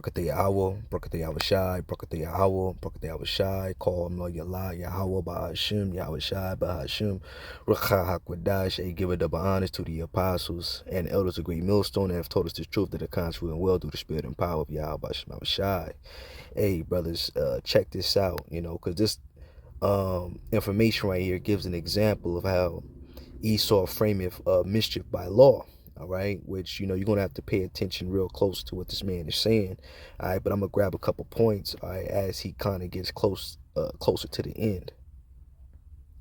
Brakate Yahweh, Brakate Yahweh Shai, Brakate Yahweh, Brakate Yahweh Shai, call him Yahweh, Yahweh, Bahashim, Yahweh Shai, Bahashim, Rakha Hakwadash, a give a double honors to the apostles and elders of Great Millstone that have told us the truth that the contrary and well through the spirit and power of Yahweh, Bahashim, Shai. Hey, brothers, check this out, because this information right here gives an example of how Esau frameth mischief by law. All right, which you're gonna have to pay attention real close to what this man is saying. All right, but I'm gonna grab a couple points. All right, as he kind of gets closer to the end.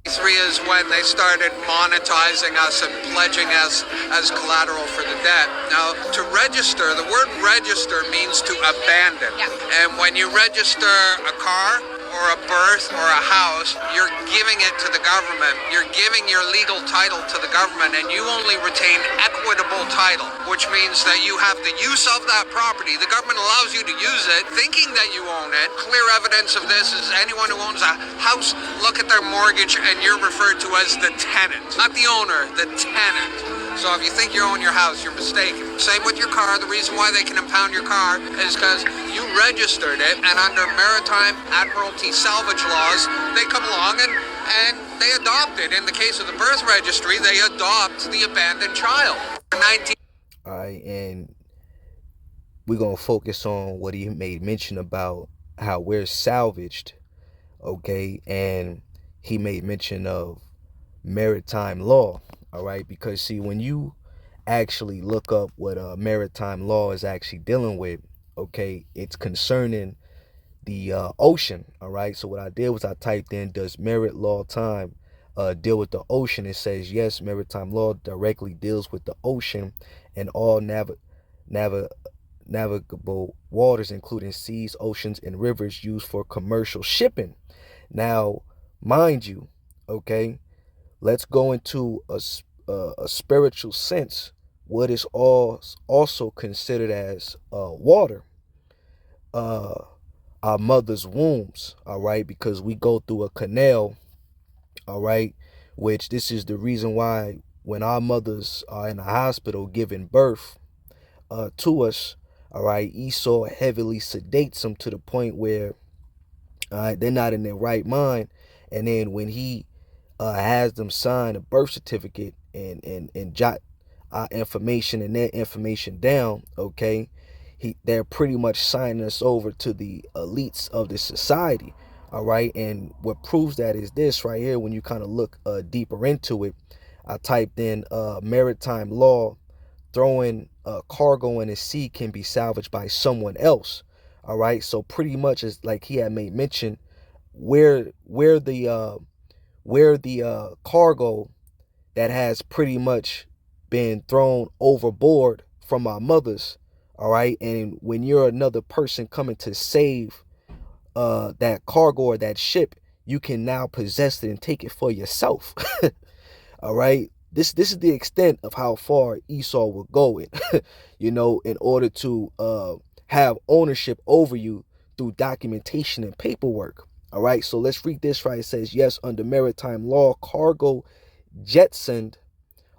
Three is when they started monetizing us and pledging us as collateral for the debt. Now, to register, the word register means to abandon. Yeah. And when you register a car or a birth or a house, you're giving it to the government. You're giving your legal title to the government, and you only retain equitable title, which means that you have the use of that property. The government allows you to use it, thinking that you own it. Clear evidence of this is anyone who owns a house, look at their mortgage, and you're referred to as the tenant. Not the owner, the tenant. So if you think you own your house, you're mistaken. Same with your car. The reason why they can impound your car is because you registered it, and under maritime admiralty salvage laws, they come along and they adopt it. In the case of the birth registry, they adopt the abandoned child. All right, and we're going to focus on what he made mention about how we're salvaged, okay? And he made mention of maritime law, all right? Because, see, when you actually look up what maritime law is actually dealing with, okay, it's concerning the ocean, all right? So what I did was I typed in, does marit law time deal with the ocean? It says, yes, maritime law directly deals with the ocean and all navigable waters, including seas, oceans, and rivers used for commercial shipping. Now, mind you, okay, let's go into a spiritual sense. What is also considered as water? Our mother's wombs, all right, because we go through a canal, all right, which this is the reason why when our mothers are in the hospital giving birth to us, all right, Esau heavily sedates them to the point where they're not in their right mind. And then when he has them sign a birth certificate and jot our information and their information down, okay, they're pretty much signing us over to the elites of the society, all right? And what proves that is this right here. When you kind of look deeper into it, I typed in maritime law, throwing cargo in the sea can be salvaged by someone else, all right? So pretty much it's like he had made mention where the cargo that has pretty much been thrown overboard from our mothers, all right, and when you're another person coming to save that cargo or that ship, you can now possess it and take it for yourself. All right, this is the extent of how far Esau will go in in order to have ownership over you through documentation and paperwork. All right, so let's read this right. It says, yes, under maritime law, cargo jettisoned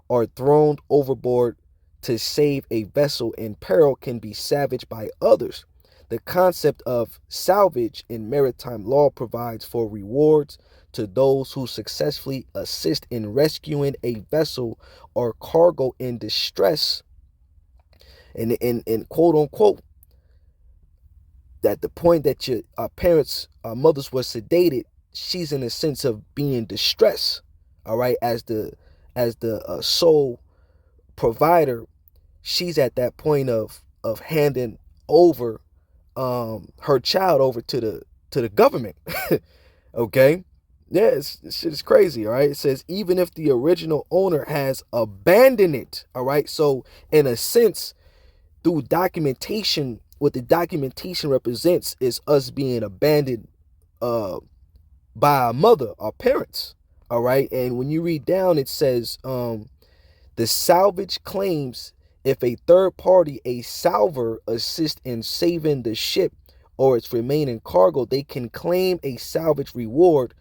or thrown overboard to save a vessel in peril can be salvaged by others. The concept of salvage in maritime law provides for rewards to those who successfully assist in rescuing a vessel or cargo in distress. And in quote unquote, that the point that our mothers were sedated, she's in a sense of being distressed, all right, as the sole provider. She's at that point of handing over her child over to the government. Okay, yeah, this shit is crazy. All right, it says even if the original owner has abandoned it, all right, so in a sense, through documentation, what the documentation represents is us being abandoned by our mother, our parents, all right. And when you read down, it says the salvage claims if a third party, a salver, assists in saving the ship or its remaining cargo, they can claim a salvage reward.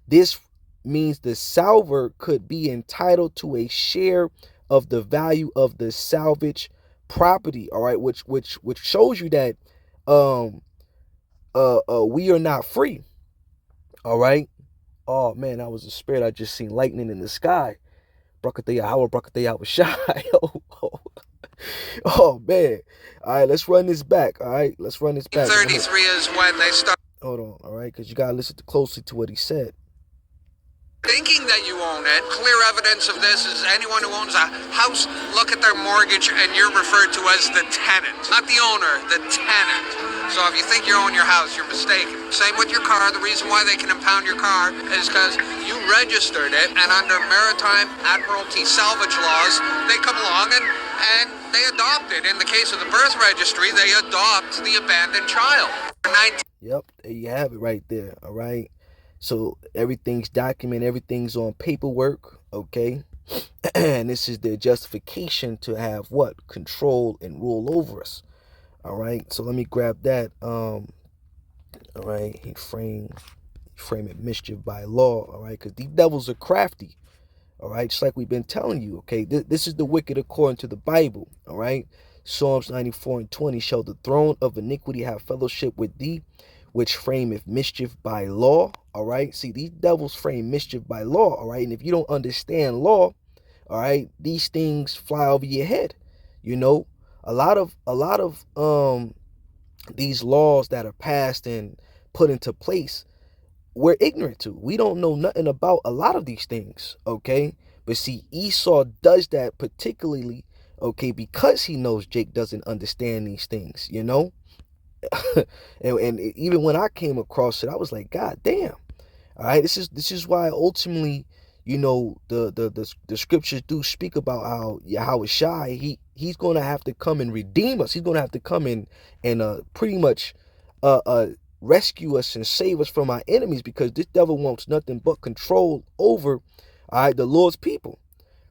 This means the salver could be entitled to a share of the value of the salvage property, all right, which shows you that we are not free. All right. Oh man, that was a spirit. I just seen lightning in the sky. Brakataya shy. Oh man. All right, let's run this back. All right, let's run this back. 33 is when they start. Hold on. All right, because you gotta listen closely to what he said. Thinking that you own it. Clear evidence of this is anyone who owns a house, look at their mortgage and you're referred to as the tenant. Not the owner, the tenant. So if you think you own your house, you're mistaken. Same with your car. The reason why they can impound your car is because you registered it, and under maritime admiralty salvage laws, they come along and they adopt it. In the case of the birth registry, they adopt the abandoned child. Yep, there you have it right there. All right. So everything's documented, everything's on paperwork, okay? And this is their justification to have what? Control and rule over us. All right. So let me grab that. All right. He framed it mischief by law. All right, because these devils are crafty. All right, just like we've been telling you. Okay, this is the wicked according to the Bible. All right. Psalms 94:20, shall the throne of iniquity have fellowship with thee, which frameth mischief by law. All right. See, these devils frame mischief by law. All right. And if you don't understand law, all right, these things fly over your head. You know, a lot of these laws that are passed and put into place, we're ignorant to. We don't know nothing about a lot of these things. Okay. But see, Esau does that particularly, okay, because he knows Jake doesn't understand these things, you know. and even when I came across it, I was like, God damn. All right, this is why ultimately, you know, the scriptures do speak about how Yahweh Shai, he's going to have to come and redeem us. He's going to have to come in and pretty much rescue us and save us from our enemies, because this devil wants nothing but control over, all right, the Lord's people.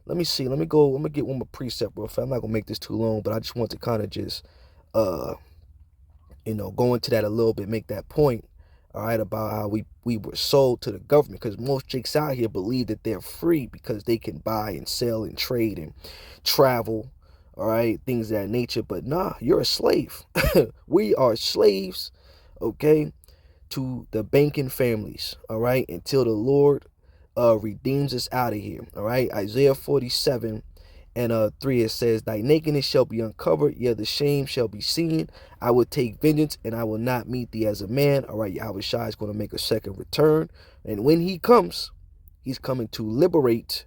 Let me see. Let me get one more precept real fast. I'm not gonna make this too long, but I just want to kind of just you know, go into that a little bit, make that point, all right, about how we were sold to the government, because most jakes out here believe that they're free because they can buy and sell and trade and travel, all right, things of that nature. But nah, you're a slave. We are slaves, okay, to the banking families, all right, until the Lord redeems us out of here. All right, Isaiah 47 and 3, it says, thy nakedness shall be uncovered, yea, the shame shall be seen. I will take vengeance, and I will not meet thee as a man. All right, Yahweh Shai is going to make a second return, and when he comes, he's coming to liberate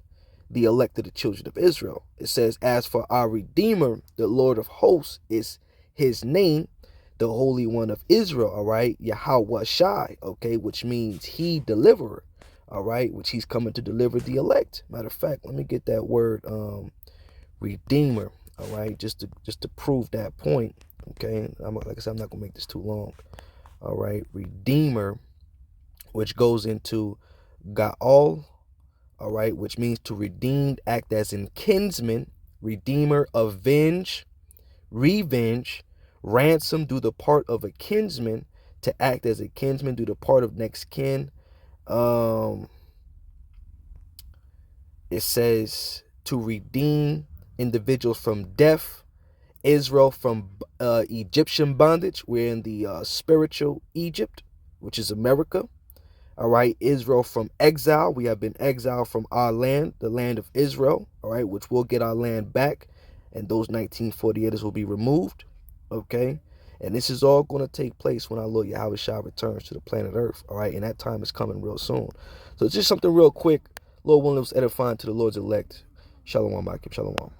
the elect of the children of Israel. It says, as for our Redeemer, the Lord of hosts is his name, the Holy One of Israel. All right, Yahweh Shai, okay, which means he deliverer. All right, which he's coming to deliver the elect. Matter of fact, let me get that word Redeemer. All right, just to prove that point. Okay, like I said, I'm not gonna make this too long. All right, Redeemer, which goes into Gaal. All right, which means to redeem, act as in kinsman, redeemer, avenge, revenge, ransom, do the part of a kinsman, to act as a kinsman, do the part of next kin. It says to redeem individuals from death, Israel from Egyptian bondage. We're in the spiritual Egypt, which is America. All right, Israel from exile. We have been exiled from our land, the land of Israel. All right, which will get our land back, and those 1948ers will be removed. Okay, and this is all going to take place when our Lord Yahweh Shai returns to the planet Earth. All right, and that time is coming real soon. So it's just something real quick. Lord willing, it was edifying to the Lord's elect. Shalom, Ma'akim. Shalom.